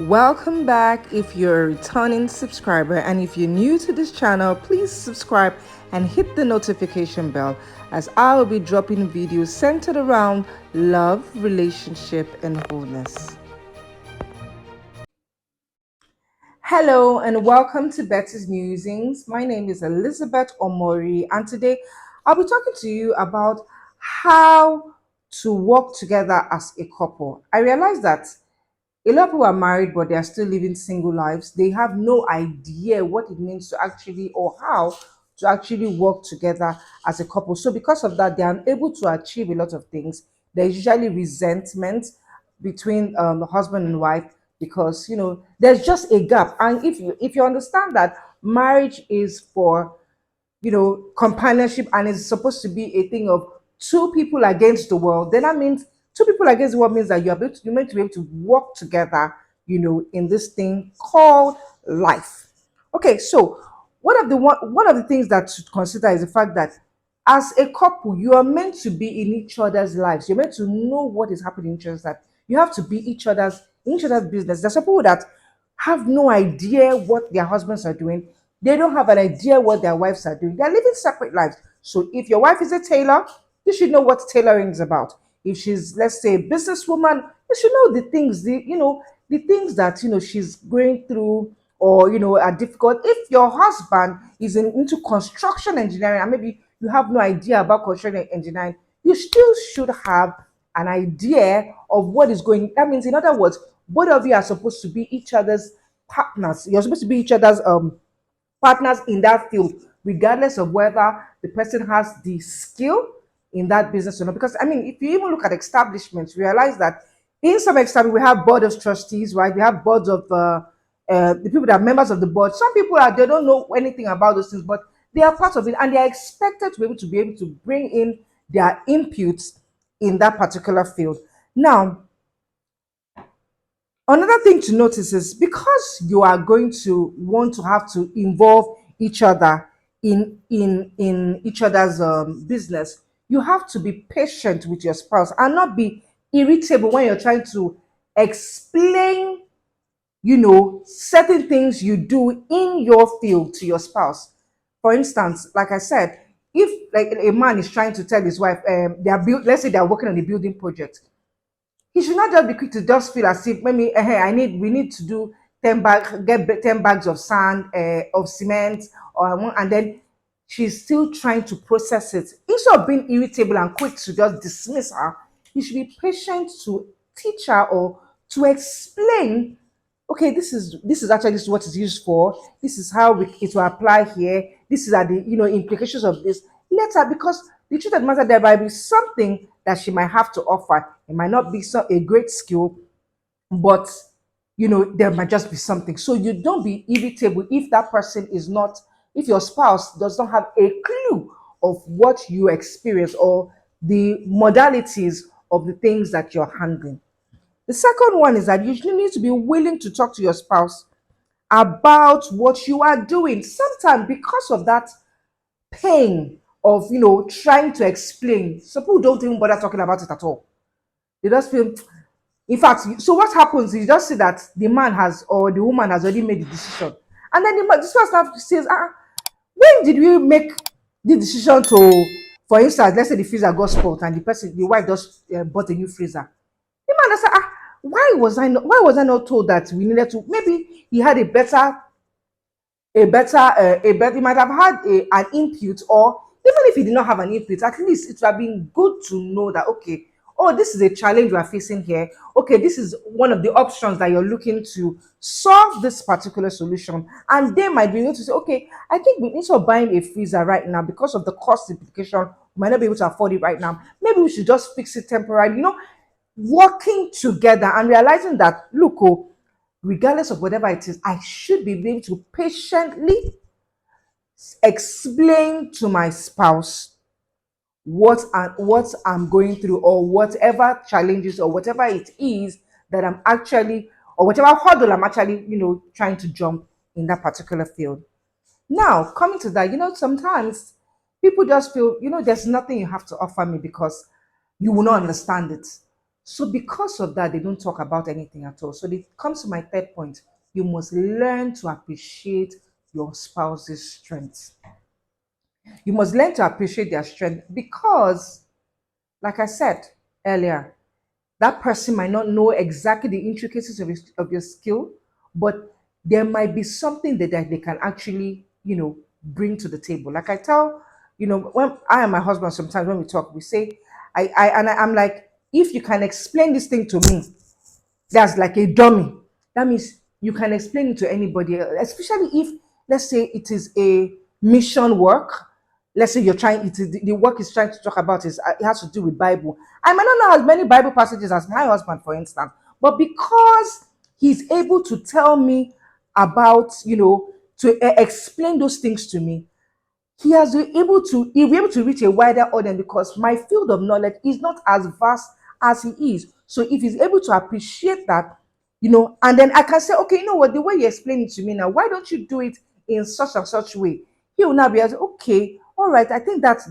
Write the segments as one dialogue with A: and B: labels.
A: Welcome back if you're a returning subscriber, and if you're new to this channel, please subscribe and hit the notification bell as I will be dropping videos centered around love, relationship, and wholeness. Hello and welcome to Betty's Musings. My name is Elizabeth Omori, and today I'll be talking to you about how to work together as a couple. I realize that a lot of people are married, but they are still living single lives. They have no idea what it means to actually or how to actually work together as a couple. So, because of that, they are unable to achieve a lot of things. There's usually resentment between the husband and wife because there's just a gap. And if you understand that marriage is for companionship and it's supposed to be a thing of two people against the world, then that means two people against the world means that you're meant to be able to work together, in this thing called life. Okay, so one of the things that to consider is the fact that as a couple, you are meant to be in each other's lives. You're meant to know what is happening in each other's life. You have to be each other's business. There's some people that have no idea what their husbands are doing. They don't have an idea what their wives are doing. They're living separate lives. So if your wife is a tailor, you should know what tailoring is about. If she's, let's say, a businesswoman, you should know the things that she's going through or are difficult. If your husband is into construction engineering and maybe you have no idea about construction engineering, you still should have an idea of what is going. That means, in other words, both of you are supposed to be each other's partners. You're supposed to be each other's partners in that field, regardless of whether the person has the skill in that business or not. Because I mean, if you even look at establishments, realize that in some establishments we have board of trustees, right? We have boards of the people that are members of the board. Some people are they don't know anything about those things, but they are part of it, and they are expected to be able to bring in their inputs in that particular field. Now, another thing to notice is because you are going to want to have to involve each other in each other's business, you have to be patient with your spouse and not be irritable when you're trying to explain certain things you do in your field to your spouse. For instance, like I said, if like a man is trying to tell his wife, let's say they are working on a building project, he should not just be quick to just feel as if maybe we need to do 10 bags of sand, of cement, and then she's still trying to process it. Instead of being irritable and quick to just dismiss her, you should be patient to teach her or to explain. Okay, this is actually what it's used for. This is how it will apply here. This is the implications of this. Let her, because the truth of the matter, there might be something that she might have to offer. It might not be a great skill, but there might just be something. So you don't be irritable if that person is not, if your spouse does not have a clue of what you experience or the modalities of the things that you're handling. The second one is that you need to be willing to talk to your spouse about what you are doing. Sometimes, because of that pain of trying to explain, some people don't even bother talking about it at all. They just feel, in fact, so what happens is you just see that the man has or the woman has already made the decision. And then this person says, when did we make the decision to, for instance, let's say the freezer got spoiled and the wife just bought a new freezer. The man said, why was I not told that we needed to, maybe he had he might have had an input, or even if he did not have an input, at least it would have been good to know that, okay, oh, this is a challenge we are facing here. Okay, this is one of the options that you're looking to solve this particular solution. And they might be able to say, okay, I think we instead of buying a freezer right now because of the cost implication, we might not be able to afford it right now. Maybe we should just fix it temporarily. Working together and realizing that, look, oh, regardless of whatever it is, I should be able to patiently explain to my spouse what I'm going through, or whatever challenges or whatever it is that I'm actually, or whatever hurdle I'm actually, trying to jump in that particular field. Now, coming to that, sometimes people just feel, there's nothing you have to offer me because you will not understand it. So because of that, they don't talk about anything at all. So it comes to my third point. You must learn to appreciate your spouse's strengths. You must learn to appreciate their strength because, like I said earlier, that person might not know exactly the intricacies of your skill, but there might be something that they can actually, bring to the table. Like I tell, when I and my husband sometimes when we talk, we say, I'm like, if you can explain this thing to me, that's like a dummy. That means you can explain it to anybody, especially if, let's say, it is a mission work. Let's say you're trying, the work is trying to talk about is it has to do with Bible. I might not know as many Bible passages as my husband, for instance, but because he's able to tell me about, to explain those things to me, he'll be able to reach a wider audience because my field of knowledge is not as vast as he is. So if he's able to appreciate that, and then I can say, okay, you know what, the way you explain it to me now, why don't you do it in such and such way? He will now be able to, okay, all right, I think that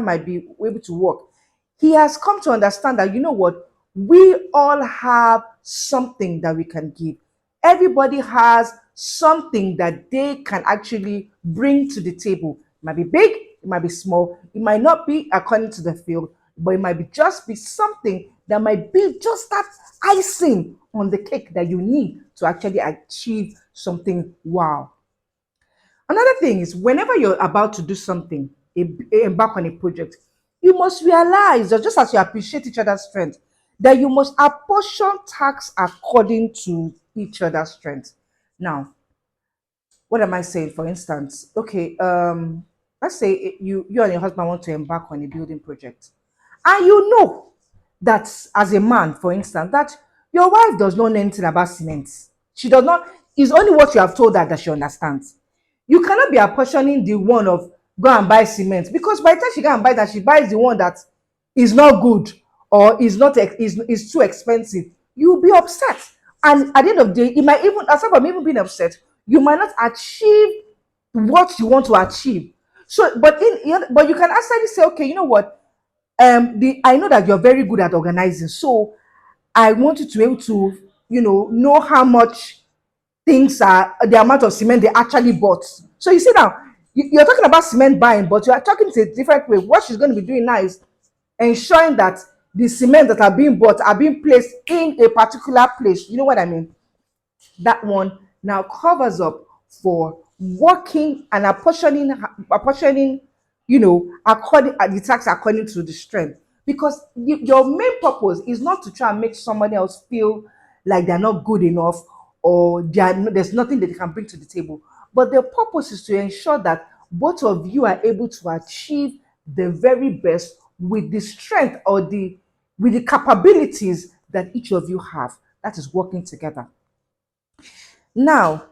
A: might be able to work. He has come to understand that, you know what, we all have something that we can give. Everybody has something that they can actually bring to the table. It might be big, it might be small, it might not be according to the field, but it might be just be something that might be just that icing on the cake that you need to actually achieve something wow. Another thing is whenever you're about to do something, embark on a project, you must realize that just as you appreciate each other's strength, that you must apportion tasks according to each other's strength. Now, what am I saying? For instance, okay, let's say you and your husband want to embark on a building project, and you know that as a man, for instance, that your wife does not know anything about cement. She does not. It's only what you have told her that she understands. You cannot be apportioning the one of go and buy cement because by the time she go and buy that, she buys the one that is not good or is too expensive. You'll be upset, and at the end of the day, it might even aside from even being upset, you might not achieve what you want to achieve. So, but you can actually say, okay, you know what? I know that you're very good at organizing, so I want you to be able to, know how much things are the amount of cement they actually bought. So you see now, you're talking about cement buying, but you are talking to a different way. What she's going to be doing now is ensuring that the cement that are being bought are being placed in a particular place. You know what I mean? That one now covers up for working and apportioning, according the tax according to the strength. Because your main purpose is not to try and make somebody else feel like they're not good enough or there's nothing that they can bring to the table. But the purpose is to ensure that both of you are able to achieve the very best with the strength or the with the capabilities that each of you have. That is working together. Now,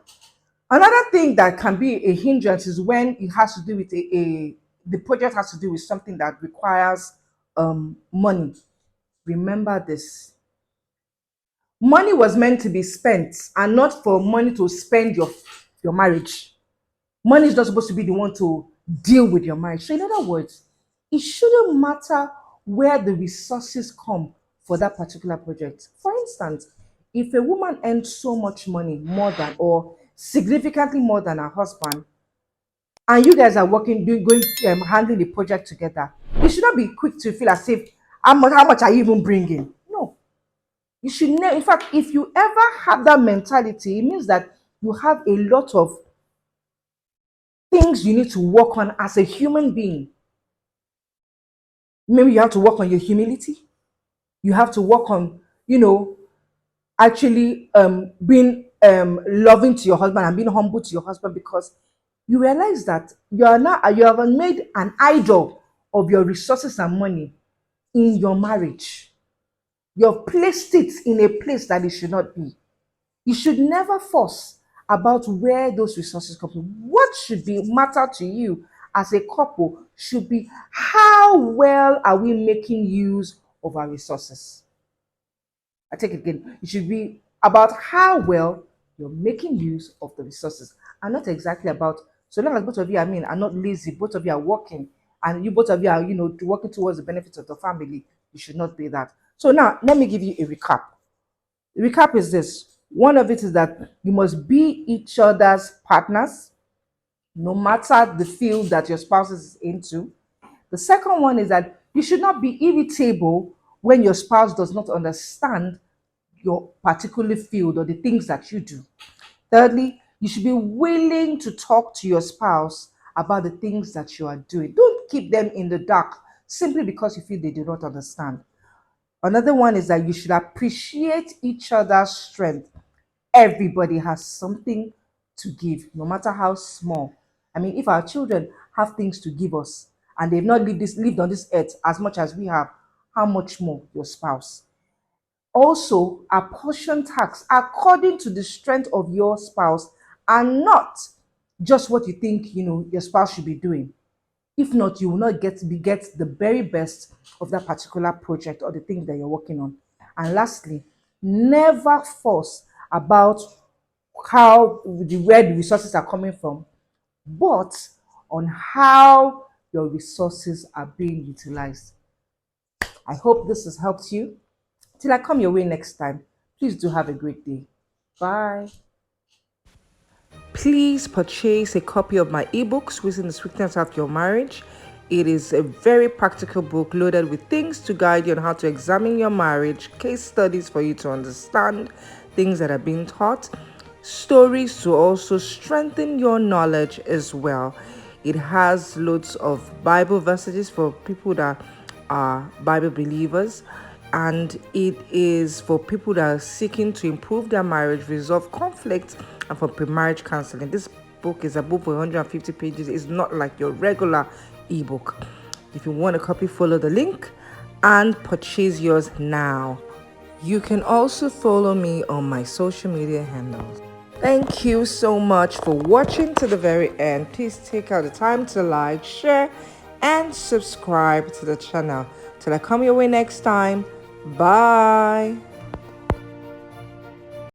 A: another thing that can be a hindrance is when it has to do with the project has to do with something that requires money. Remember this. Money was meant to be spent and not for money to spend your marriage. Money is not supposed to be the one to deal with your marriage. So, in other words, it shouldn't matter where the resources come for that particular project. For instance, if a woman earns so much money more than or significantly more than her husband, and you guys are working, doing, going, handling the project together, you should not be quick to feel as if how much are you even bringing? No, you should know. In fact, if you ever have that mentality, it means that you have a lot of things you need to work on as a human being. Maybe you have to work on your humility. You have to work on, actually being loving to your husband and being humble to your husband because you realize that you have made an idol of your resources and money in your marriage. You have placed it in a place that it should not be. You should never force about where those resources come from. What should be matter to you as a couple should be how well are we making use of our resources. I take it again. It should be about how well you're making use of the resources and not exactly about so long as both of you, are not lazy, both of you are working and you both of you are, working towards the benefits of the family, you should not be that. So now let me give you a recap. The recap is this: one of it is that you must be each other's partners, no matter the field that your spouse is into. The second one is that you should not be irritable when your spouse does not understand your particular field or the things that you do. Thirdly, you should be willing to talk to your spouse about the things that you are doing. Don't keep them in the dark simply because you feel they do not understand. Another one is that you should appreciate each other's strength. Everybody has something to give, no matter how small. I mean, if our children have things to give us and they've not lived on this earth as much as we have, how much more your spouse? Also, apportion tax according to the strength of your spouse and not just what you think your spouse should be doing. If not, you will not get the very best of that particular project or the thing that you're working on. And lastly, never force about where the resources are coming from, but on how your resources are being utilized. I hope this has helped you. Till I come your way next time, please do have a great day. Bye. Please purchase a copy of my ebooks, Wisdom the Sweetness of Your Marriage. It is a very practical book loaded with things to guide you on how to examine your marriage, case studies for you to understand things that are being taught, stories to also strengthen your knowledge as well. It has loads of Bible verses for people that are Bible believers, and it is for people that are seeking to improve their marriage, resolve conflict, and for pre-marriage counseling. This book is above 150 pages. It's not like your regular ebook. If you want a copy, follow the link and purchase yours now. You can also follow me on my social media handles. Thank you so much for watching to the very end. Please take out the time to like, share, and subscribe to the channel. Till I come your way next time. Bye.